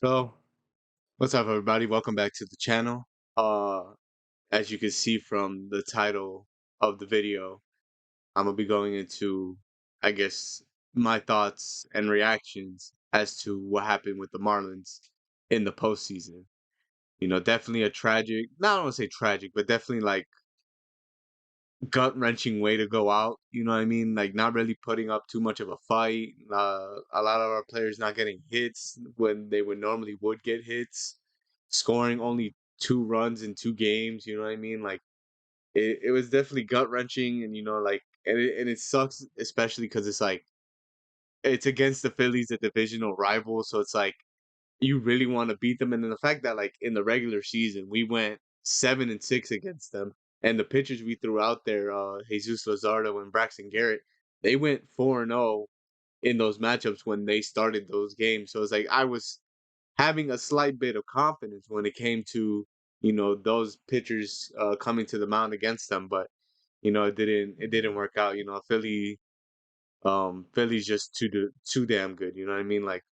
So, what's up, everybody? Welcome back to the channel. Uh, as you can see from the title of the video, I'm gonna be going into, I guess, my thoughts and reactions as to what happened with the Marlins in the postseason. Definitely a tragic, not want to say tragic, but definitely like gut wrenching way to go out. You know what I mean? Like not really putting up too much of a fight. A lot of our players not getting hits when they would normally get hits. Scoring only 2 runs in 2 games. You know what I mean? Like it was definitely gut wrenching, and like and it sucks especially because it's like it's against the Phillies, a divisional rival. So it's like you really want to beat them. And then the fact that like in the regular season we went 7-6 against them, and the pitchers we threw out there, Jesus Luzardo and Braxton Garrett, they went 4-0 in those matchups when they started those games. So it's like I was having a slight bit of confidence when it came to those pitchers coming to the mound against them, but it didn't work out. Philly's just too damn good. You know what I mean? Like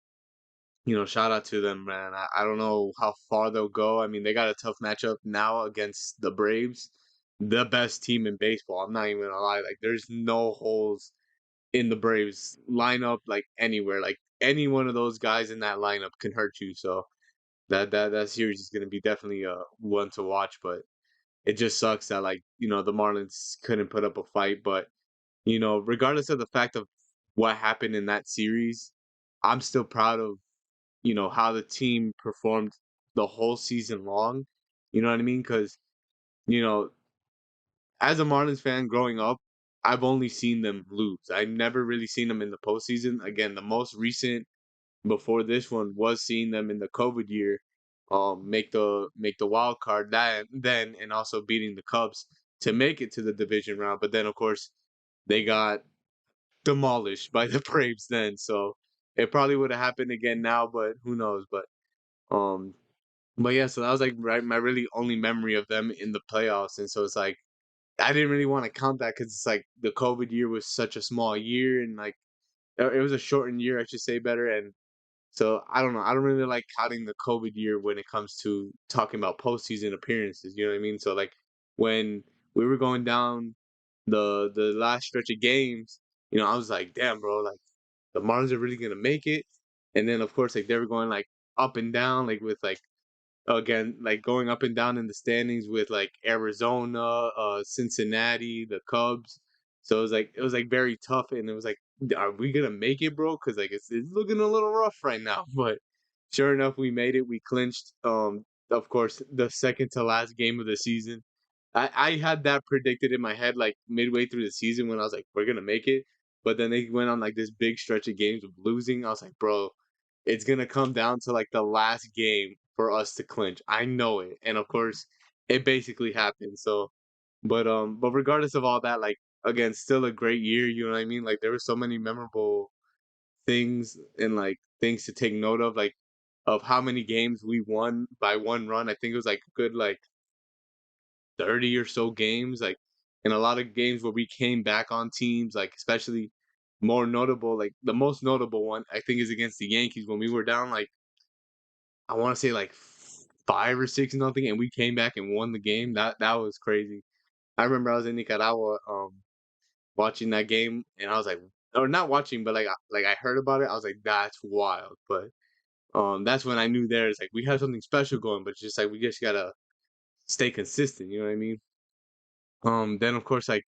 shout out to them, man. I don't know how far they'll go. I mean, they got a tough matchup now against the Braves, the best team in baseball. I'm not even gonna lie. Like, there's no holes in the Braves lineup, like anywhere. Like any one of those guys in that lineup can hurt you. So that series is gonna be definitely one to watch. But it just sucks that the Marlins couldn't put up a fight. But regardless of the fact of what happened in that series, I'm still proud of how the team performed the whole season long. You know what I mean? Because you know, as a Marlins fan growing up, I've only seen them lose. I've never really seen them in the postseason. Again, the most recent before this one was seeing them in the COVID year, make the wild card that then and also beating the Cubs to make it to the division round. But then of course they got demolished by the Braves then. So it probably would have happened again now, but who knows? Um But yeah, so that was like my really only memory of them in the playoffs, and so it's like I didn't really want to count that because it's like the COVID year was such a small year, and like it was a shortened year, I should say better, and so I don't know. I don't really like counting the COVID year when it comes to talking about postseason appearances. You know what I mean? So like when we were going down the last stretch of games, I was like, damn, bro, like the Marlins are really gonna make it, and then of course like they were going like up and down, like with like again, like going up and down in the standings with like Arizona, Cincinnati, the Cubs. So it was like very tough, and it was like, are we gonna make it, bro? Because like it's looking a little rough right now. But sure enough, we made it. We clinched. Of course, the second to last game of the season. I had that predicted in my head like midway through the season when I was like, we're gonna make it. But then they went on like this big stretch of games of losing. I was like, bro, it's gonna come down to like the last game for us to clinch. I know it. And of course it basically happened. So but regardless of all that, like again, still a great year, you know what I mean? Like there were so many memorable things and like things to take note of, like of how many games we won by 1 run. I think it was like a good like 30 or so games, like in a lot of games where we came back on teams, like especially more notable, like the most notable one I think is against the Yankees when we were down like I want to say like 5 or 6 nothing, and we came back and won the game. That was crazy. I remember I was in Nicaragua, watching that game, and I was like, or not watching, but like I heard about it. I was like, that's wild. But that's when I knew there's like we have something special going, but it's just like we just gotta stay consistent. You know what I mean? Then of course like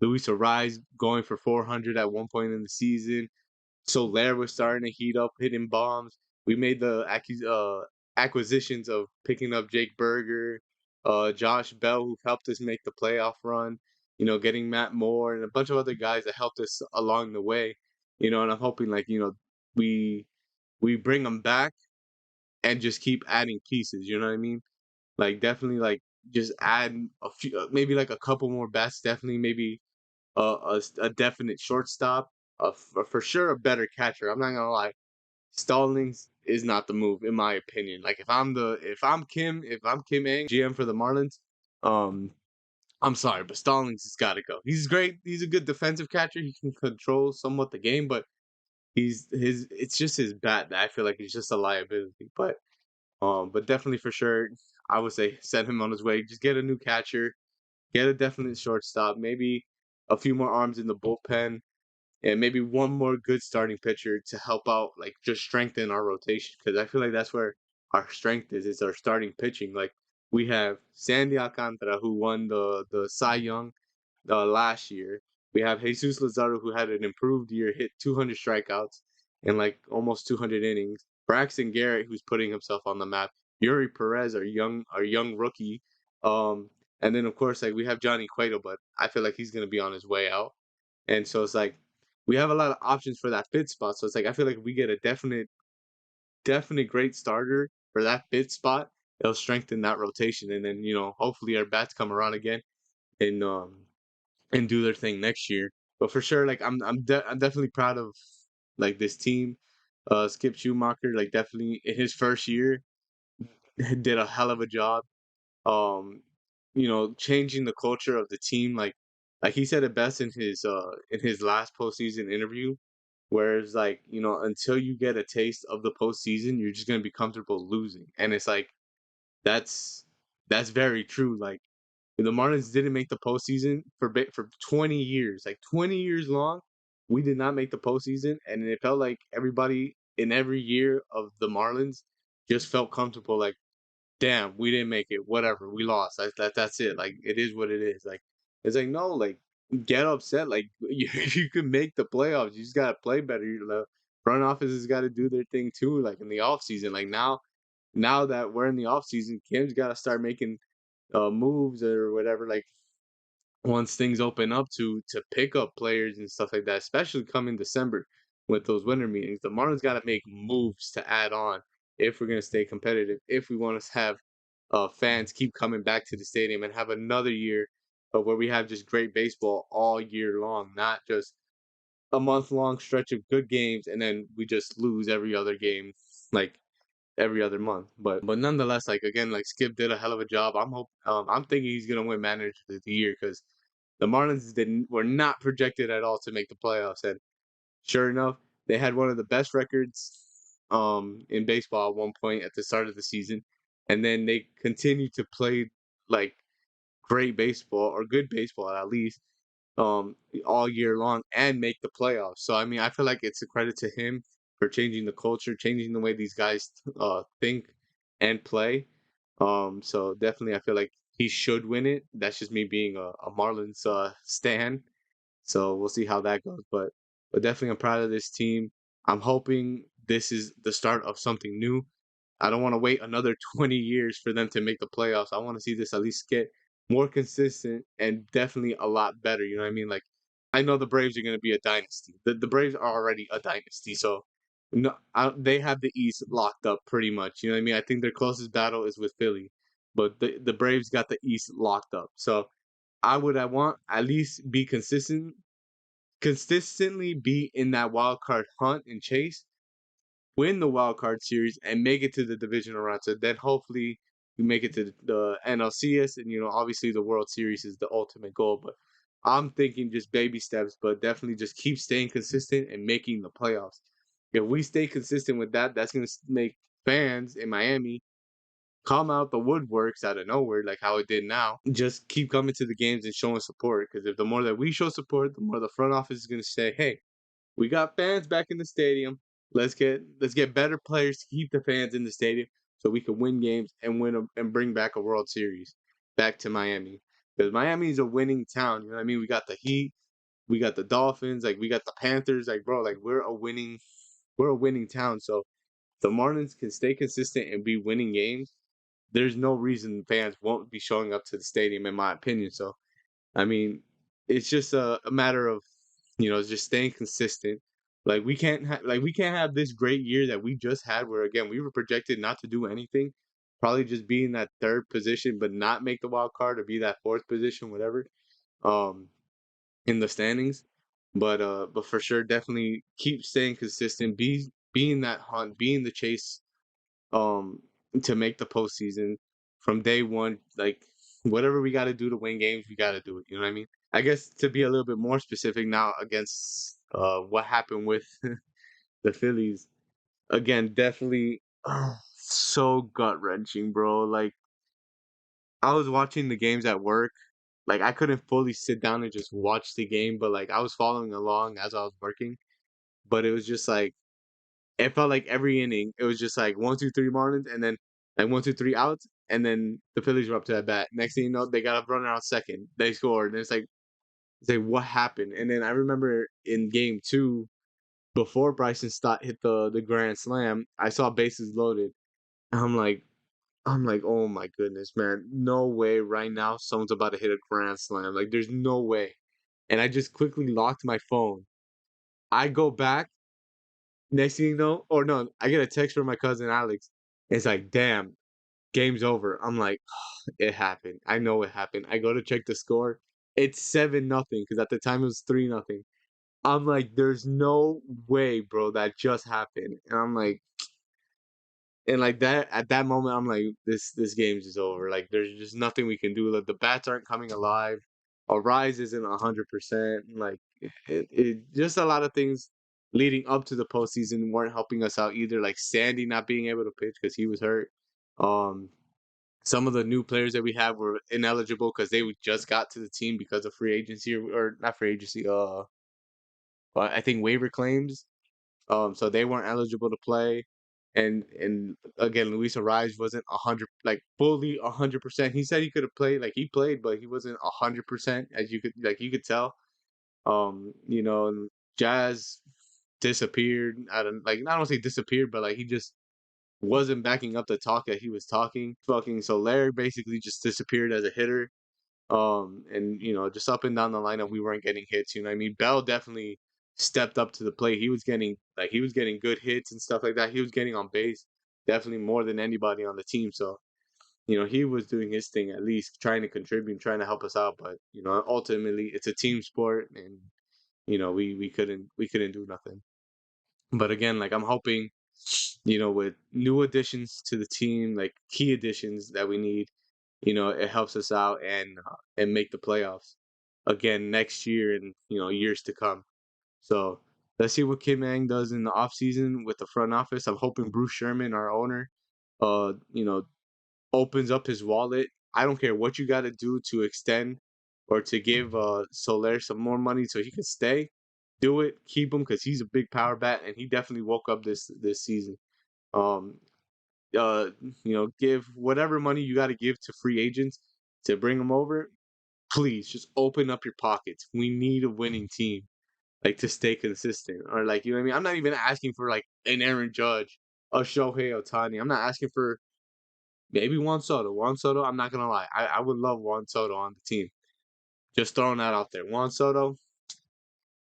Luis Ariz going for 400 at one point in the season. Soler was starting to heat up, hitting bombs. We made the acquisitions of picking up Jake Berger, Josh Bell, who helped us make the playoff run. Getting Matt Moore and a bunch of other guys that helped us along the way. And I'm hoping like we we bring them back and just keep adding pieces. You know what I mean? Like definitely like just add a few, maybe like a couple more bats. Definitely maybe a definite shortstop, for sure a better catcher. I'm not gonna lie, Stallings is not the move in my opinion. Like if I'm Kim Ng, GM for the Marlins, um, I'm sorry, but Stallings has got to go. He's great. He's a good defensive catcher. He can control somewhat the game, but it's just his bat that I feel like he's just a liability. But definitely for sure, I would say send him on his way. Just get a new catcher, get a definite shortstop, maybe a few more arms in the bullpen, and maybe one more good starting pitcher to help out, like just strengthen our rotation. Because I feel like that's where our strength is our starting pitching. Like we have Sandy Alcantara who won the Cy Young last year. We have Jesus Lazaro who had an improved year, hit 200 strikeouts in like almost 200 innings. Braxton Garrett who's putting himself on the map. Yuri Perez, our young rookie. And then of course like we have Johnny Cueto, but I feel like he's gonna be on his way out. And so it's like we have a lot of options for that fifth spot. So it's like I feel like if we get a definite great starter for that fifth spot, it'll strengthen that rotation. And then, hopefully our bats come around again and do their thing next year. But for sure, like I'm definitely proud of like this team. Skip Schumacher, like definitely in his first year, did a hell of a job. Um, changing the culture of the team. Like he said it best in his last postseason interview. Whereas like, until you get a taste of the postseason, you're just gonna be comfortable losing. And it's like that's that's very true. Like the Marlins didn't make the postseason for 20 years, like 20 years long. We did not make the postseason, and it felt like everybody in every year of the Marlins just felt comfortable. Like, damn, we didn't make it. Whatever, we lost. That's it. Like, it is what it is. Like, it's like no, like get upset. Like you can make the playoffs. You just gotta play better. The front office has got to do their thing too. Like in the off season. Like now that we're in the off season, Kim's got to start making moves or whatever, like once things open up to pick up players and stuff like that, especially coming December with those winter meetings. The Marlins got to make moves to add on if we're gonna stay competitive. If we want to have fans keep coming back to the stadium and have another year where we have just great baseball all year long, not just a month long stretch of good games and then we just lose every other game, like every other month. But nonetheless, like again, like Skip did a hell of a job. I'm thinking he's gonna win Manager of the Year because the Marlins didn't were not projected at all to make the playoffs, and sure enough, they had one of the best records in baseball at one point at the start of the season, and then they continued to play like great baseball or good baseball at least um all year long and make the playoffs. So I mean, I feel like it's a credit to him for changing the culture, changing the way these guys think and play. So definitely I feel like he should win it. That's just me being a Marlins stan. So we'll see how that goes. But definitely I'm proud of this team. I'm hoping this is the start of something new. I don't want to wait another 20 years for them to make the playoffs. I want to see this at least get more consistent and definitely a lot better. You know what I mean? Like, I know the Braves are going to be a dynasty. The Braves are already a dynasty. So, no, they have the East locked up pretty much. You know what I mean? I think their closest battle is with Philly, but the Braves got the East locked up. So, I want at least be consistently be in that wild card hunt and chase, win the wild card series and make it to the divisional round. So then hopefully we make it to the NLCS and obviously the World Series is the ultimate goal. But I'm thinking just baby steps, but definitely just keep staying consistent and making the playoffs. If we stay consistent with that, that's gonna make fans in Miami come out the woodworks out of nowhere, like how it did now. Just keep coming to the games and showing support. Because if the more that we show support, the more the front office is gonna say, "Hey, we got fans back in the stadium. Let's get better players to keep the fans in the stadium so we can win games and and bring back a World Series back to Miami. Because Miami is a winning town. You know what I mean? We got the Heat, we got the Dolphins, like we got the Panthers. Like bro, like we're a winning town. So the Marlins can stay consistent and be winning games. There's no reason fans won't be showing up to the stadium, in my opinion. So I mean, it's just a matter of just staying consistent. Like we can't have this great year that we just had, where again we were projected not to do anything, probably just be in that third position, but not make the wild card or be that fourth position, whatever, um, in the standings. But for sure, definitely keep staying consistent. Be in that hunt, be in the chase, um, to make the postseason from day one. Like whatever we got to do to win games, we got to do it. You know what I mean? I guess to be a little bit more specific now against what happened with the Phillies. Again, definitely so gut wrenching, bro. Like I was watching the games at work. Like I couldn't fully sit down and just watch the game, but like I was following along as I was working. But it was just like it felt like every inning it was just like 1, 2, 3 Marlins, and then like 1, 2, 3 outs, and then the Phillies were up to that bat. Next thing you know, they got a runner out second. They scored, and it's like what happened? And then I remember in game two, before Bryson Stott hit the grand slam, I saw bases loaded. And I'm like, oh my goodness, man, no way! Right now, someone's about to hit a grand slam. Like, there's no way. And I just quickly locked my phone. I go back. Next thing you know, or no, I get a text from my cousin Alex. It's like, damn, game's over. I'm like, it happened. I know it happened. I go to check the score. It's 7-0 because at the time it was 3-0. I'm like, there's no way, bro, that just happened. And I'm like, and like that at that moment, I'm like, this game's just over. Like, there's just nothing we can do. Like, the bats aren't coming alive. Our rise isn't 100%. Like, it just a lot of things leading up to the postseason weren't helping us out either. Like Sandy not being able to pitch because he was hurt. Um, some of the new players that we have were ineligible because they just got to the team because of free agency or not free agency. I think waiver claims. So they weren't eligible to play. And again, Luis Ariz wasn't 100, like fully 100%. He said he could have played, like he played, but he wasn't 100%, as you could tell. And Jazz disappeared. I don't say disappeared, but like he just wasn't backing up the talk that he was talking. Fucking Soler basically just disappeared as a hitter. And just up and down the lineup, we weren't getting hits. I mean, Bell definitely stepped up to the plate. He was getting good hits and stuff like that. He was getting on base, definitely more than anybody on the team. So, he was doing his thing, at least trying to contribute, trying to help us out. But ultimately, it's a team sport, and we couldn't do nothing. But again, like I'm hoping, with new additions to the team, like key additions that we need, it helps us out and make the playoffs again next year and years to come. So let's see what Kim Ang does in the offseason with the front office. I'm hoping Bruce Sherman, our owner, uh, you know, opens up his wallet. I don't care what you got to do to extend or to give Soler some more money so he can stay. Do it, keep him because he's a big power bat and he definitely woke up this season. Um, give whatever money you got to give to free agents to bring them over. Please just open up your pockets. We need a winning team, like to stay consistent, or like what I mean. I'm not even asking for like an Aaron Judge, a Shohei Ohtani. I'm not asking for maybe Juan Soto. Juan Soto, I'm not gonna lie, I would love Juan Soto on the team. Just throwing that out there. Juan Soto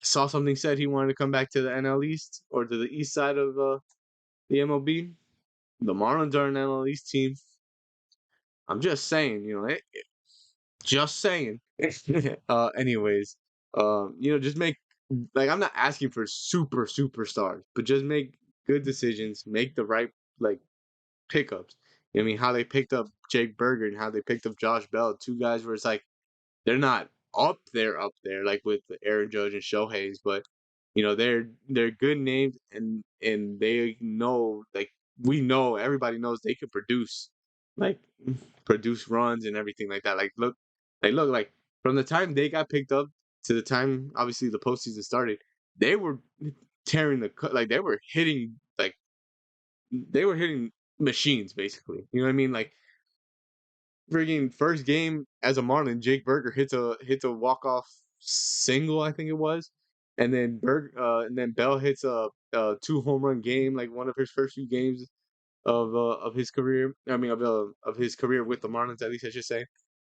saw something said he wanted to come back to the NL East or to the east side of the MLB. The Marlins are an NL East team. I'm just saying, just saying. Anyways, just make like I'm not asking for superstars, but just make good decisions, make the right like pickups. I mean, how they picked up Jake Berger and how they picked up Josh Bell, two guys where it's like they're not up there like with Aaron Judge and Shohei's, but they're good names and they know like we know everybody knows they can like produce runs and everything like that. Like from the time they got picked up to the time obviously the postseason started, they were tearing like they were hitting machines basically. You know what I mean? Like frigging first game as a Marlin, Jake Berger hits a walk off single, I think it was, and then Bell hits a 2 home run game, like one of his first few games of his career. I mean of his career with the Marlins, at least I should say.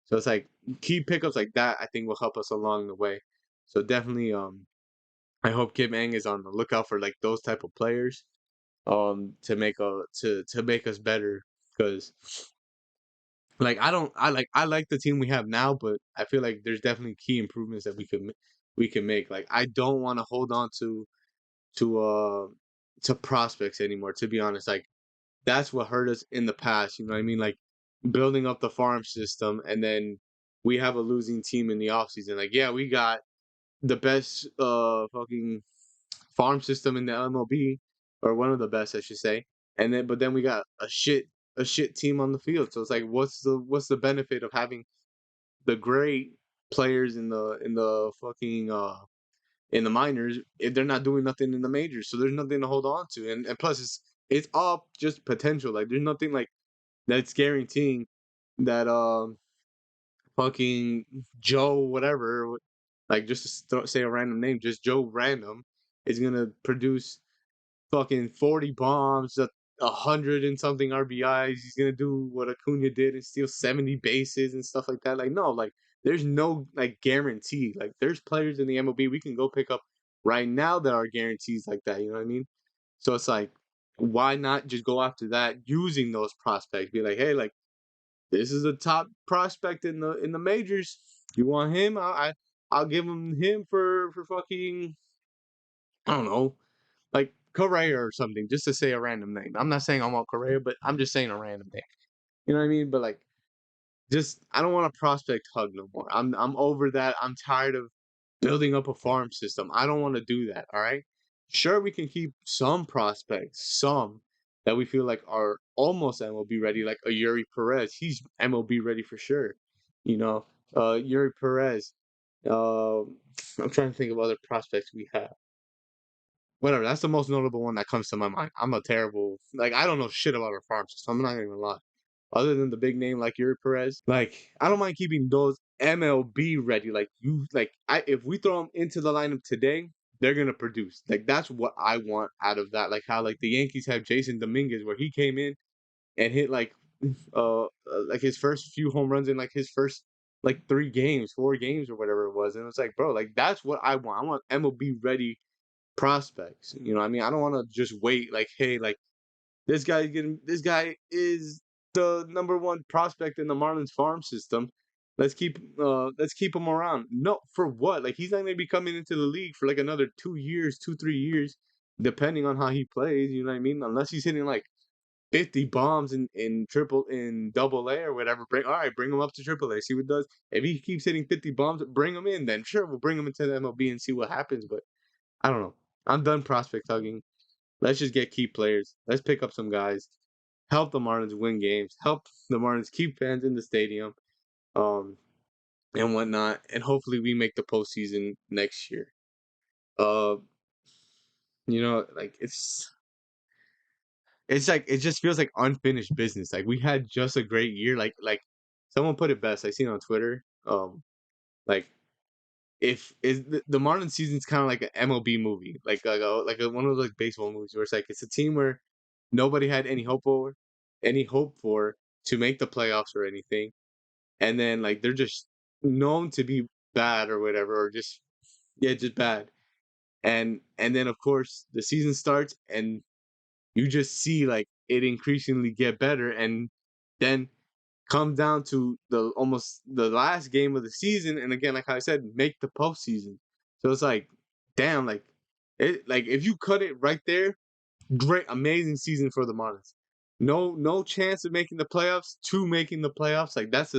So it's like key pickups like that I think will help us along the way. So definitely I hope Kim Ang is on the lookout for like those type of players to make us better because like I like the team we have now, but I feel like there's definitely key improvements that we can make. Like I don't want to hold on to uh to prospects anymore. To be honest, like that's what hurt us in the past. You know what I mean? Like building up the farm system, and then we have a losing team in the offseason. Like yeah, we got the best fucking farm system in the MLB, or one of the best, I should say. And then, but then we got a shit team on the field. So it's like, what's the benefit of having the great players in the fucking in the minors if they're not doing nothing in the majors? So there's nothing to hold on to, and plus it's all just potential. Like there's nothing like that's guaranteeing that fucking Joe whatever, like just to say a random name, just Joe Random is gonna produce fucking 40 bombs, 100 and something RBIs. He's gonna do what Acuna did and steal 70 bases and stuff like that. Like no, like there's no like guarantee. Like there's players in the MLB we can go pick up right now that are guarantees like that. You know what I mean? So it's like, why not just go after that using those prospects? Be like, hey, like this is a top prospect in the majors. You want him? I'll give him for fucking I don't know, like Correa or something, just to say a random name. I'm not saying I want Correa, but I'm just saying a random name. You know what I mean? But like, just I don't want a prospect hug no more. I'm over that. I'm tired of building up a farm system. I don't want to do that. All right. Sure, we can keep some prospects, some that we feel like are almost MLB ready, like a Yuri Perez. He's MLB ready for sure. You know, Yuri Perez. I'm trying to think of other prospects we have. Whatever. That's the most notable one that comes to my mind. I'm a terrible, like, I don't know shit about our farm system. I'm not even gonna lie. Other than the big name like Yuri Perez, like, I don't mind keeping those MLB ready. Like, if we throw them into the lineup today, they're gonna produce. Like, that's what I want out of that. Like, how, like, the Yankees have Jason Dominguez, where he came in and hit, like his first few home runs in, like, his first, like, 3 games, 4 games, or whatever it was. And it was like, bro, like, that's what I want. I want MLB ready prospects. You know what I mean? I don't want to just wait like, hey, like this guy is the number one prospect in the Marlins farm system. Let's keep him around. No, for what? Like he's not gonna be coming into the league for like another 2 years, 2, 3 years, depending on how he plays, you know what I mean? Unless he's hitting like 50 bombs in double A or whatever. Bring him up to triple A, see what it does. If he keeps hitting 50 bombs, bring him in, then sure, we'll bring him into the MLB and see what happens. But I don't know. I'm done prospect hugging. Let's just get key players. Let's pick up some guys. Help the Marlins win games. Help the Marlins keep fans in the stadium, um, and whatnot. And hopefully we make the postseason next year. Uh, like it's like it just feels like unfinished business. Like we had just a great year. Like someone put it best. I seen on Twitter. Like if is the Marlins season's kind of like an MLB movie, one of those like baseball movies where it's a team where nobody had any hope for to make the playoffs or anything, and then like they're just known to be bad or whatever, or just yeah, just bad, and then of course the season starts and you just see like it increasingly get better, and then come down to the almost the last game of the season, and again, like I said, make the postseason. So it's like, damn, like if you cut it right there, great, amazing season for the Marlins. No chance of making the playoffs to making the playoffs. Like that's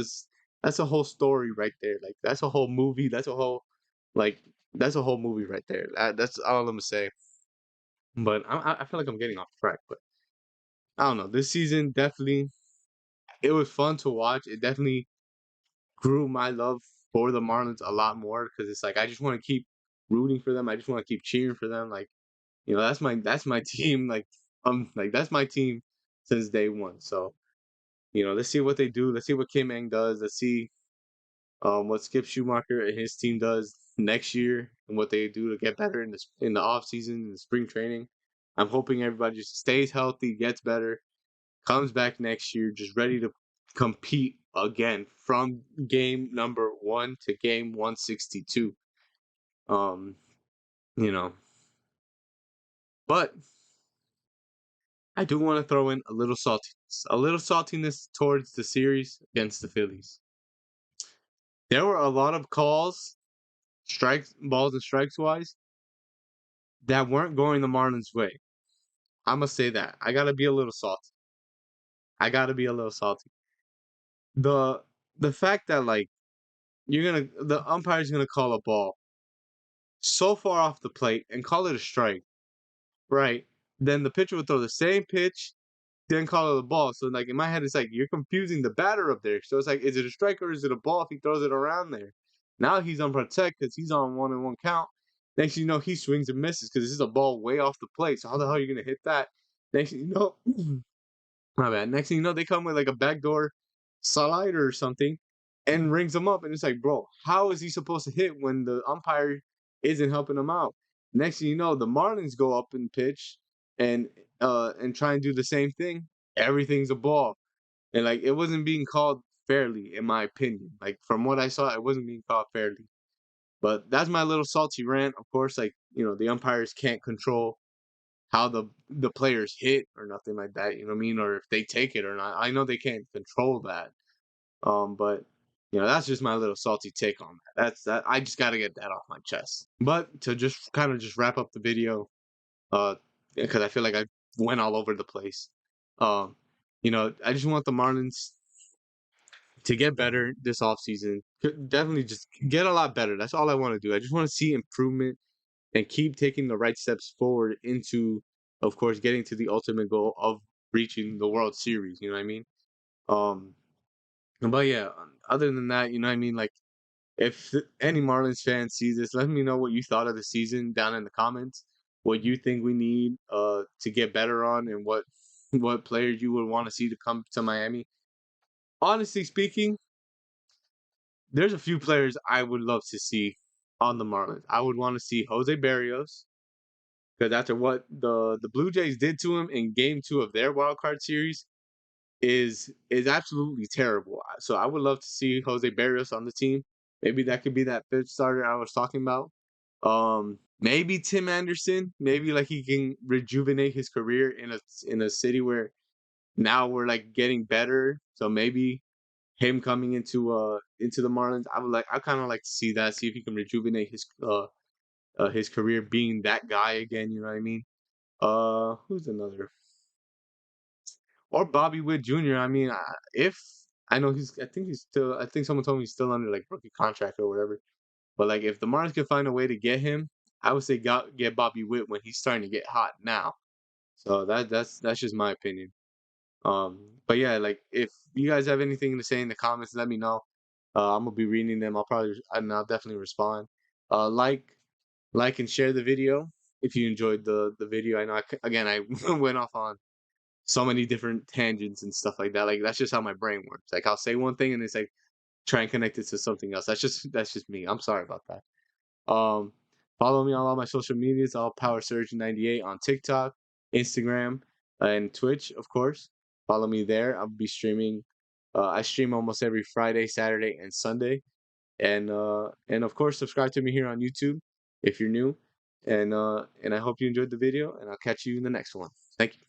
a whole story right there. Like that's a whole movie. Like that's a whole movie right there. That's all I'm gonna say. But I feel like I'm getting off track. But I don't know. This season definitely it was fun to watch. It definitely grew my love for the Marlins a lot more because it's like I just want to keep rooting for them. I just want to keep cheering for them. Like that's my team. Like that's my team since day one. So let's see what they do. Let's see what Kim Eng does. Let's see what Skip Schumacher and his team does next year and what they do to get better in the off season, in the spring training. I'm hoping everybody just stays healthy, gets better, comes back next year, just ready to compete again from game number 1 to game 162. Um, you know, but I do want to throw in a little saltiness towards the series against the Phillies. There were a lot of calls, strikes, balls and strikes wise, that weren't going the Marlins' way. I'm gonna say that. I gotta be a little salty. I gotta be a little salty. The the fact that like the umpire's gonna call a ball so far off the plate and call it a strike, right? then the pitcher would throw the same pitch, then call it a ball. So like in my head, it's like you're confusing the batter up there. So it's like, is it a strike or is it a ball if he throws it around there? Now he's unprotected because he's on 1-1 count. Next thing you know, he swings and misses because this is a ball way off the plate. So how the hell are you gonna hit that? Next thing you know, my bad. Next thing you know, they come with like a backdoor slider or something and rings him up. And it's like, bro, how is he supposed to hit when the umpire isn't helping him out? Next thing you know, the Marlins go up and pitch and try and do the same thing. Everything's a ball. And like it wasn't being called fairly, in my opinion. Like from what I saw, it wasn't being called fairly. But that's my little salty rant. Of course, like, the umpires can't control how the players hit or nothing like that, you know what I mean? Or if they take it or not. I know they can't control that. But that's just my little salty take on that. That's that I just gotta get that off my chest. But to just kind of just wrap up the video, because I feel like I went all over the place. Um, I just want the Marlins to get better this offseason. Definitely just get a lot better. That's all I want to do. I just want to see improvement and keep taking the right steps forward into, of course, getting to the ultimate goal of reaching the World Series. You know what I mean? Um, but yeah, other than that, you know what I mean? Like, if any Marlins fan sees this, let me know what you thought of the season down in the comments. What you think we need to get better on, and what players you would want to see to come to Miami. Honestly speaking, there's a few players I would love to see on the Marlins. I would want to see Jose Barrios, because after what the Blue Jays did to him in Game 2 of their wild card series is absolutely terrible. So I would love to see Jose Barrios on the team. Maybe that could be that fifth starter I was talking about. Maybe Tim Anderson. Maybe like he can rejuvenate his career in a city where now we're like getting better. So maybe him coming into the Marlins, I kind of like to see that, see if he can rejuvenate his career being that guy again. You know what I mean? Who's another? Or Bobby Witt Jr. I mean, if I know I think he's still. I think someone told me he's still under like rookie contract or whatever. But like, if the Marlins can find a way to get him, I would say get Bobby Witt when he's starting to get hot now. So that's just my opinion. But yeah, like if you guys have anything to say in the comments, let me know. I'm gonna be reading them. I'll definitely respond. Like, and share the video if you enjoyed the video. I know again I went off on so many different tangents and stuff like that. Like that's just how my brain works. Like I'll say one thing and it's like try and connect it to something else. That's just me. I'm sorry about that. Um, Follow me on all my social medias. All Power Surge 98 on TikTok, Instagram, and Twitch, of course. Follow me there. I'll be streaming. I stream almost every Friday, Saturday, and Sunday. And of course, subscribe to me here on YouTube if you're new. And I hope you enjoyed the video. And I'll catch you in the next one. Thank you.